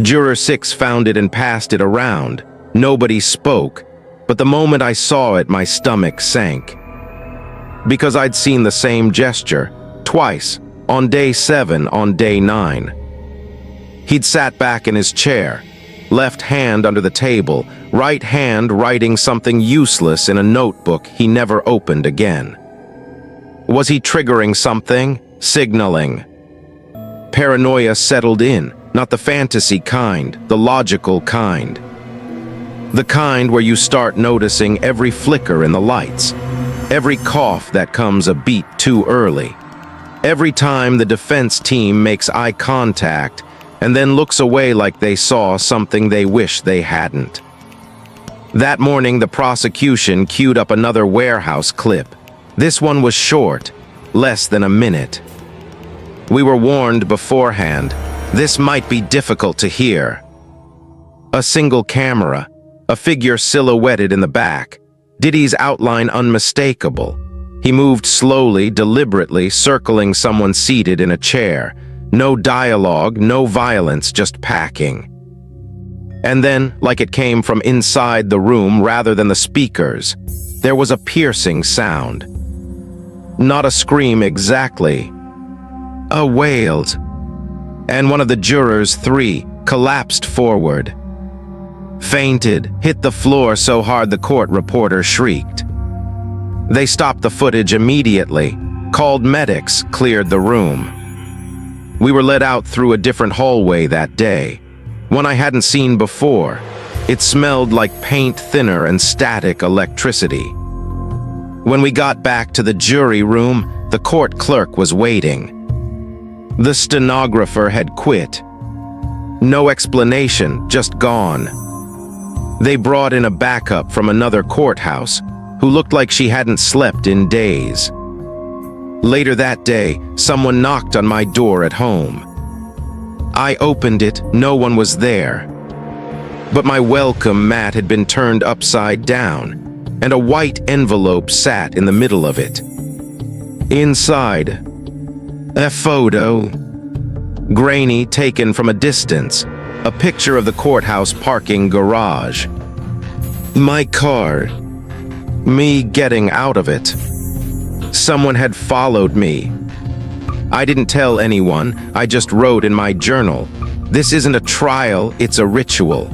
Speaker 1: Juror 6 found it and passed it around. Nobody spoke, but the moment I saw it, my stomach sank. Because I'd seen the same gesture, twice, on day 7, on day 9. He'd sat back in his chair, left hand under the table, right hand writing something useless in a notebook he never opened again. Was he triggering something? Signaling? Paranoia settled in, not the fantasy kind, the logical kind. The kind where you start noticing every flicker in the lights, every cough that comes a beat too early, every time the defense team makes eye contact and then looks away like they saw something they wish they hadn't. That morning, the prosecution queued up another warehouse clip. This one was short, less than a minute. We were warned beforehand, this might be difficult to hear. A single camera, a figure silhouetted in the back, Diddy's outline unmistakable. He moved slowly, deliberately, circling someone seated in a chair. No dialogue, no violence, just packing. And then, like it came from inside the room rather than the speakers, there was a piercing sound. Not a scream exactly. A wail. And one of the jurors, 3, collapsed forward. Fainted, hit the floor so hard the court reporter shrieked. They stopped the footage immediately, called medics, cleared the room. We were led out through a different hallway that day, one I hadn't seen before. It smelled like paint thinner and static electricity. When we got back to the jury room, the court clerk was waiting. The stenographer had quit. No explanation, just gone. They brought in a backup from another courthouse who looked like she hadn't slept in days. Later that day, someone knocked on my door at home. I opened it, no one was there. But my welcome mat had been turned upside down, and a white envelope sat in the middle of it. Inside, a photo, grainy, taken from a distance, a picture of the courthouse parking garage. My car, me getting out of it. Someone had followed me. I didn't tell anyone, I just wrote in my journal, this isn't a trial, it's a ritual.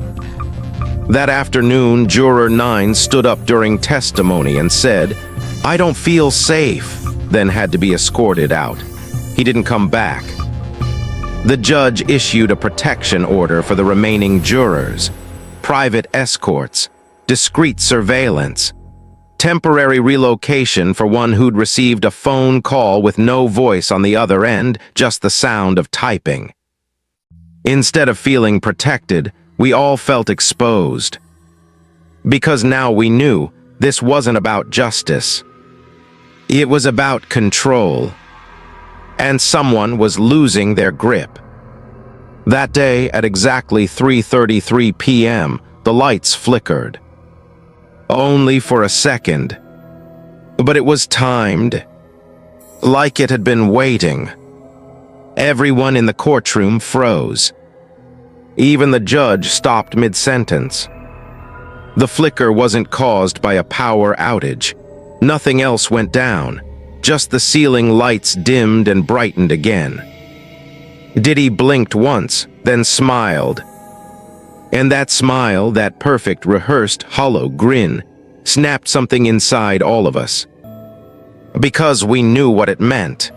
Speaker 1: That afternoon, Juror 9 stood up during testimony and said, I don't feel safe, then had to be escorted out. He didn't come back. The judge issued a protection order for the remaining jurors, private escorts, discreet surveillance, temporary relocation for one who'd received a phone call with no voice on the other end, just the sound of typing. Instead of feeling protected, we all felt exposed. Because now we knew this wasn't about justice. It was about control. And someone was losing their grip. That day, at exactly 3:33 p.m., the lights flickered. Only for a second. But it was timed. Like it had been waiting. Everyone in the courtroom froze. Even the judge stopped mid-sentence. The flicker wasn't caused by a power outage. Nothing else went down. Just the ceiling lights dimmed and brightened again. Diddy blinked once, then smiled. And that smile, that perfect, rehearsed, hollow grin, snapped something inside all of us. because we knew what it meant.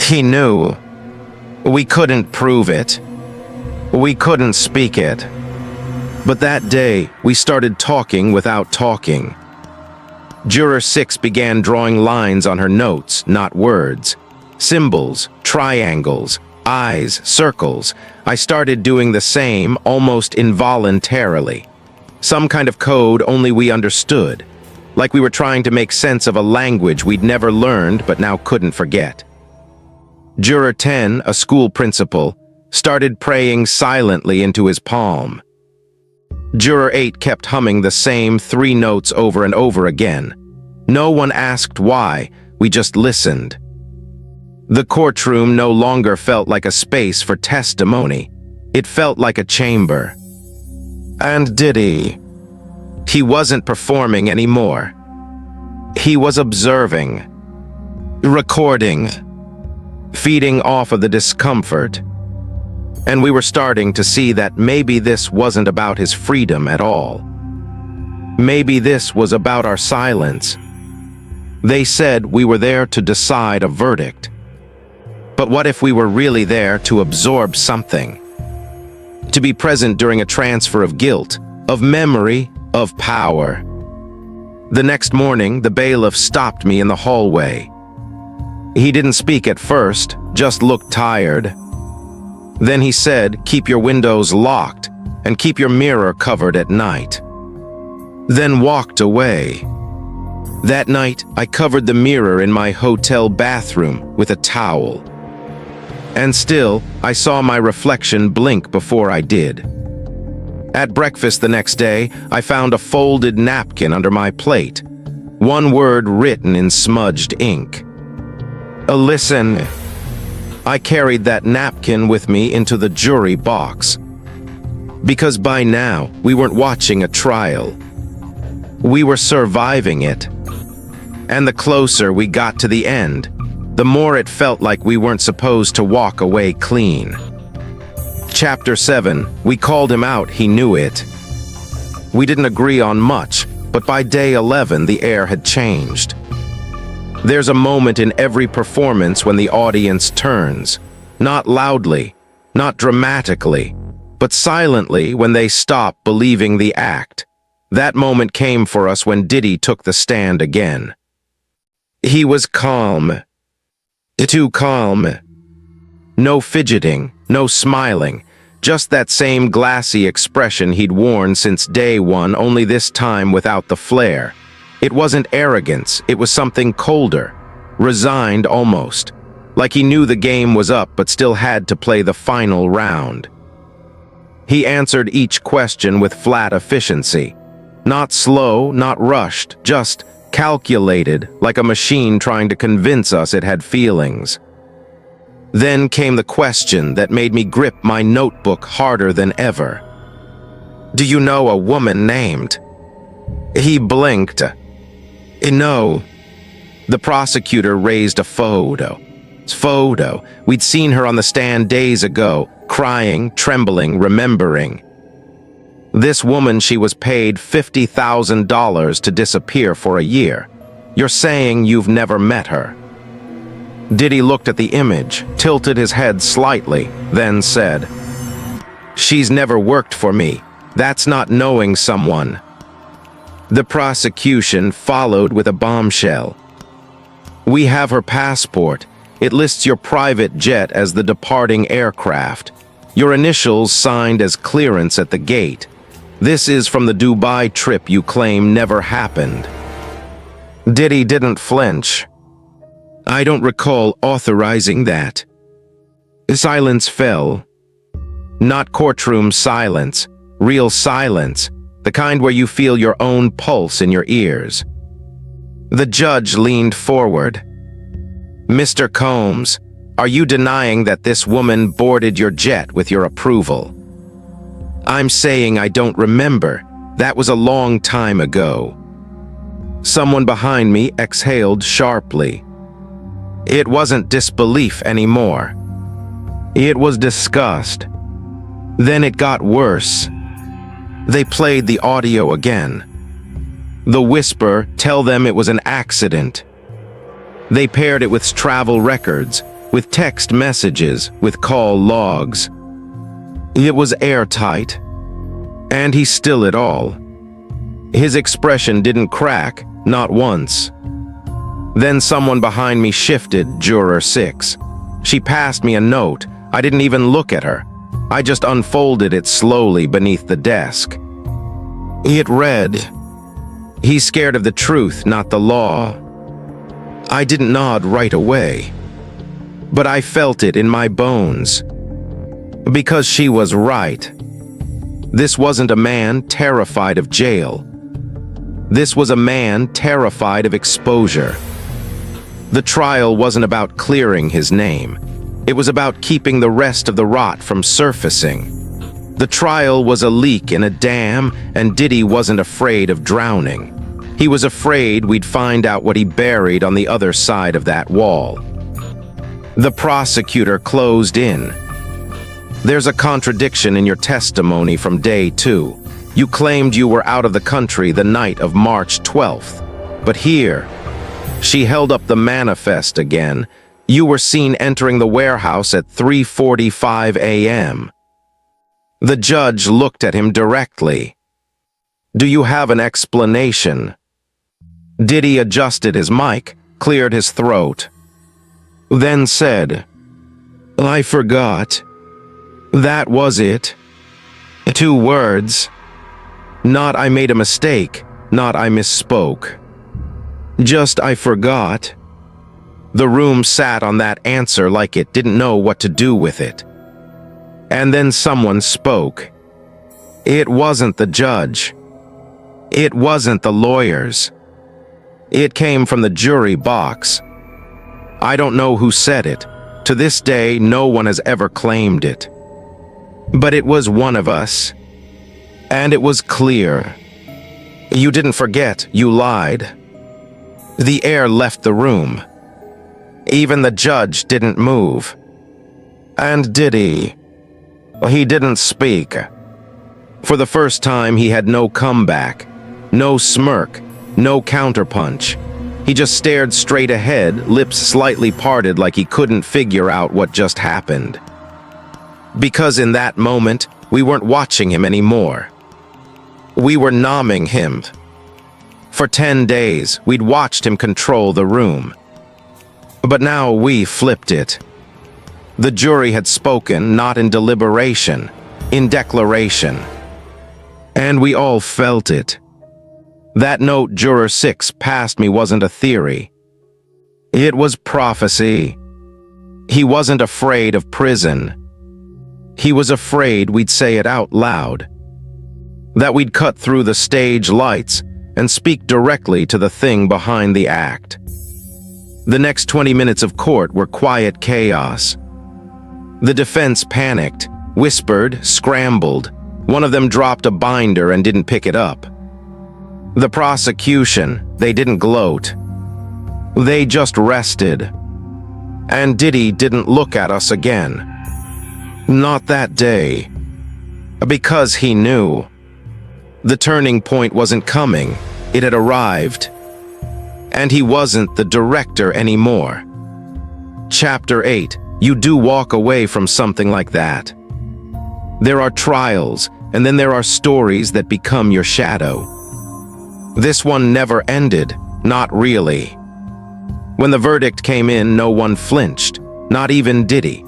Speaker 1: He knew. We couldn't prove it. We couldn't speak it. But that day, we started talking without talking. Juror 6 began drawing lines on her notes, not words. Symbols, triangles, eyes, circles. I started doing the same, almost involuntarily. Some kind of code only we understood, like we were trying to make sense of a language we'd never learned but now couldn't forget. Juror 10, a school principal, started praying silently into his palm. Juror 8 kept humming the same 3 notes over and over again. No one asked why, we just listened. The courtroom no longer felt like a space for testimony. It felt like a chamber. And Diddy, he wasn't performing anymore. He was observing, recording, feeding off of the discomfort. And we were starting to see that maybe this wasn't about his freedom at all. Maybe this was about our silence. They said we were there to decide a verdict. But what if we were really there to absorb something? To be present during a transfer of guilt, of memory, of power. The next morning, the bailiff stopped me in the hallway. He didn't speak at first, just looked tired. Then he said, "Keep your windows locked and keep your mirror covered at night." Then walked away. That night, I covered the mirror in my hotel bathroom with a towel. And still, I saw my reflection blink before I did. At breakfast the next day, I found a folded napkin under my plate. One word written in smudged ink. Listen. I carried that napkin with me into the jury box. Because by now, we weren't watching a trial. We were surviving it. And the closer we got to the end, the more it felt like we weren't supposed to walk away clean. Chapter 7, we called him out, he knew it. We didn't agree on much, but by day 11 the air had changed. There's a moment in every performance when the audience turns. Not loudly, not dramatically, but silently when they stop believing the act. That moment came for us when Diddy took the stand again. He was calm. Too calm. No fidgeting, no smiling, just that same glassy expression he'd worn since day one, only this time without the flair. It wasn't arrogance, it was something colder, resigned almost, like he knew the game was up but still had to play the final round. He answered each question with flat efficiency. Not slow, not rushed, just calculated, like a machine trying to convince us it had feelings. Then came the question that made me grip my notebook harder than ever. "Do you know a woman named?" He blinked. No. The prosecutor raised a photo. We'd seen her on the stand days ago, crying, trembling, remembering. This woman, she was paid $50,000 to disappear for a year. You're saying you've never met her? Diddy looked at the image, tilted his head slightly, then said, "She's never worked for me. That's not knowing someone." The prosecution followed with a bombshell. "We have her passport. It lists your private jet as the departing aircraft. Your initials signed as clearance at the gate. This is from the Dubai trip you claim never happened." Diddy didn't flinch. "I don't recall authorizing that." Silence fell. Not courtroom silence, real silence, the kind where you feel your own pulse in your ears. The judge leaned forward. "Mr. Combs, are you denying that this woman boarded your jet with your approval?" "I'm saying I don't remember. That was a long time ago." Someone behind me exhaled sharply. It wasn't disbelief anymore. It was disgust. Then it got worse. They played the audio again. The whisper, "Tell them it was an accident." They paired it with travel records, with text messages, with call logs. It was airtight. And he still it all. His expression didn't crack, not once. Then someone behind me shifted, Juror 6. She passed me a note. I didn't even look at her. I just unfolded it slowly beneath the desk. It read, "He's scared of the truth, not the law." I didn't nod right away, but I felt it in my bones. Because she was right. This wasn't a man terrified of jail. This was a man terrified of exposure. The trial wasn't about clearing his name. It was about keeping the rest of the rot from surfacing. The trial was a leak in a dam, and Diddy wasn't afraid of drowning. He was afraid we'd find out what he buried on the other side of that wall. The prosecutor closed in. "There's a contradiction in your testimony from day 2. You claimed you were out of the country the night of March 12th. But here," she held up the manifest again, "you were seen entering the warehouse at 3:45 a.m. The judge looked at him directly. "Do you have an explanation?" Diddy adjusted his mic, cleared his throat, then said, "I forgot. That was it. 2 words. Not I made a mistake, not I misspoke. Just I forgot." The room sat on that answer like it didn't know what to do with it. And then someone spoke. It wasn't the judge. It wasn't the lawyers. It came from the jury box. I don't know who said it. To this day, no one has ever claimed it. But it was one of us. And it was clear. You didn't forget, you lied. The air left the room. Even the judge didn't move. And Diddy, he didn't speak. For the first time, he had no comeback, no smirk, no counterpunch. He just stared straight ahead, lips slightly parted like he couldn't figure out what just happened. Because in that moment, we weren't watching him anymore. We were nomming him. For 10 days, we'd watched him control the room. But now we flipped it. The jury had spoken not in deliberation, in declaration. And we all felt it. That note Juror 6 passed me wasn't a theory. It was prophecy. He wasn't afraid of prison. He was afraid we'd say it out loud. That we'd cut through the stage lights and speak directly to the thing behind the act. The next 20 minutes of court were quiet chaos. The defense panicked, whispered, scrambled. One of them dropped a binder and didn't pick it up. The prosecution, they didn't gloat. They just rested. And Diddy didn't look at us again. Not that day. Because he knew. The turning point wasn't coming. It had arrived. And he wasn't the director anymore. Chapter 8. You do walk away from something like that. There are trials, and then there are stories that become your shadow. This one never ended, not really. When the verdict came in, no one flinched, not even Diddy.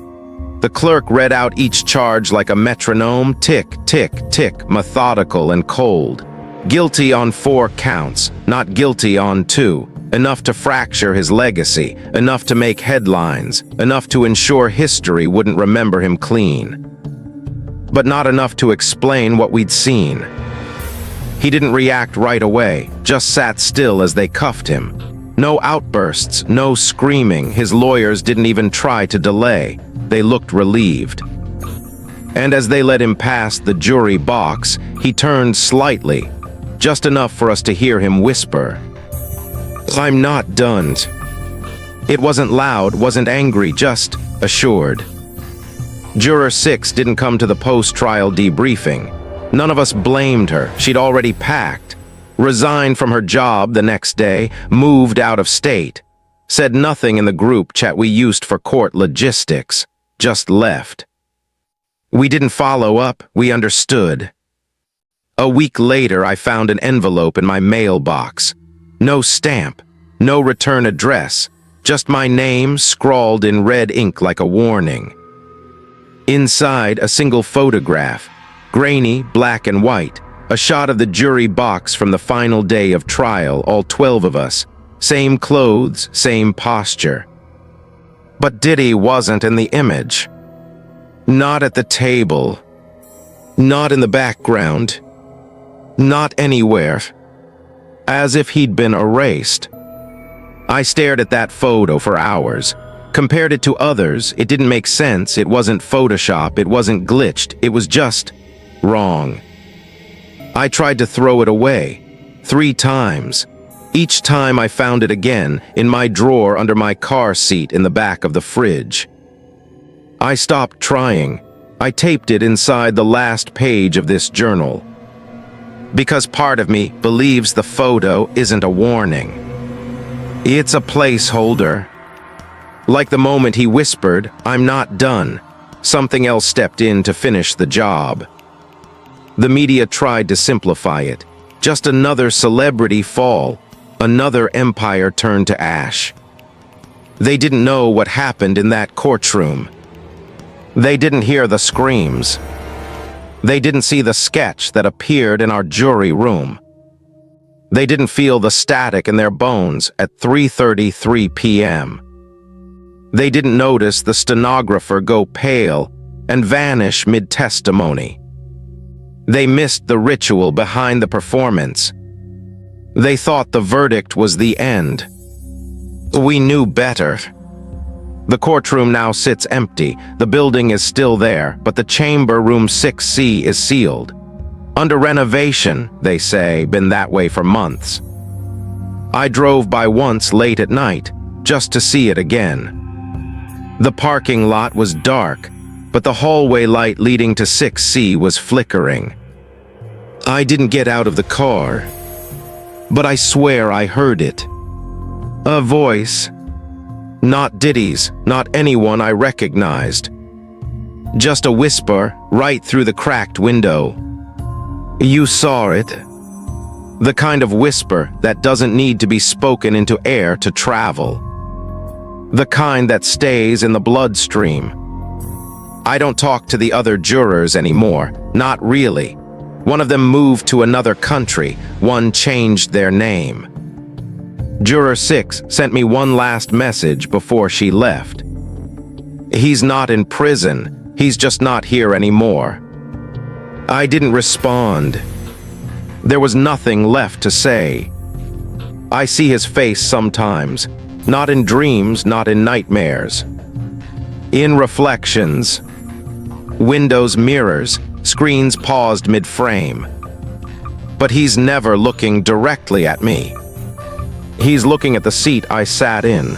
Speaker 1: The clerk read out each charge like a metronome, tick, tick, tick, methodical and cold. Guilty on 4 counts, not guilty on 2. Enough to fracture his legacy, enough to make headlines, enough to ensure history wouldn't remember him clean. But not enough to explain what we'd seen. He didn't react right away, just sat still as they cuffed him. No outbursts, no screaming. His lawyers didn't even try to delay. They looked relieved. And as they let him past the jury box, he turned slightly, just enough for us to hear him whisper, "I'm not done." It wasn't loud, wasn't angry, just assured. Juror 6 didn't come to the post-trial debriefing. None of us blamed her. She'd already packed, resigned from her job the next day, moved out of state. said nothing in the group chat we used for court logistics, just left. We didn't follow up, we understood. A week later, I found an envelope in my mailbox. No stamp, no return address, just my name scrawled in red ink like a warning. Inside, a single photograph, grainy, black and white, a shot of the jury box from the final day of trial, all 12 of us, same clothes, same posture. But Diddy wasn't in the image. Not at the table. Not in the background. Not anywhere. As if he'd been erased. I stared at that photo for hours. Compared it to others, it didn't make sense, it wasn't Photoshop, it wasn't glitched, it was just wrong. I tried to throw it away, 3 times. Each time I found it again, in my drawer under my car seat in the back of the fridge. I stopped trying. I taped it inside the last page of this journal. Because part of me believes the photo isn't a warning. It's a placeholder. Like the moment he whispered, "I'm not done," something else stepped in to finish the job. The media tried to simplify it. Just another celebrity fall, another empire turned to ash. They didn't know what happened in that courtroom. They didn't hear the screams. They didn't see the sketch that appeared in our jury room. They didn't feel the static in their bones at 3:33 p.m. They didn't notice the stenographer go pale and vanish mid-testimony. They missed the ritual behind the performance. They thought the verdict was the end. We knew better. The courtroom now sits empty. The building is still there, but the chamber room 6C is sealed. Under renovation, they say, been that way for months. I drove by once late at night, just to see it again. The parking lot was dark, but the hallway light leading to 6C was flickering. I didn't get out of the car, but I swear I heard it. A voice. Not Diddy's, not anyone I recognized. Just a whisper right through the cracked window. You saw it. The kind of whisper that doesn't need to be spoken into air to travel. The kind that stays in the bloodstream. I don't talk to the other jurors anymore, not really. One of them moved to another country, one changed their name. Juror 6 sent me one last message before she left. He's not in prison, he's just not here anymore. I didn't respond. There was nothing left to say. I see his face sometimes, not in dreams, not in nightmares. In reflections. Windows, mirrors, screens paused mid-frame. But he's never looking directly at me. He's looking at the seat I sat in.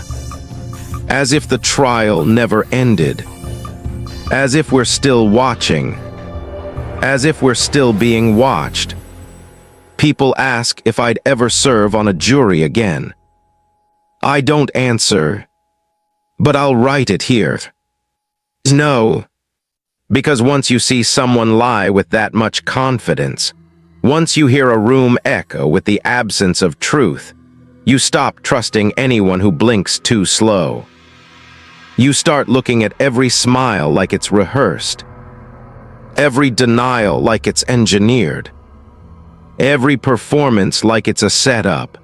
Speaker 1: As if the trial never ended. As if we're still watching. As if we're still being watched. People ask if I'd ever serve on a jury again. I don't answer, but I'll write it here. No, because once you see someone lie with that much confidence, once you hear a room echo with the absence of truth, you stop trusting anyone who blinks too slow. You start looking at every smile like it's rehearsed, every denial like it's engineered, every performance like it's a setup.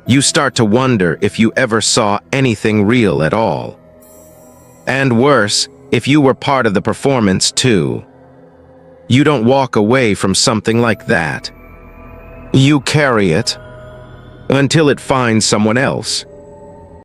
Speaker 1: You start to wonder if you ever saw anything real at all. And worse, if you were part of the performance too. You don't walk away from something like that. You carry it until it finds someone else.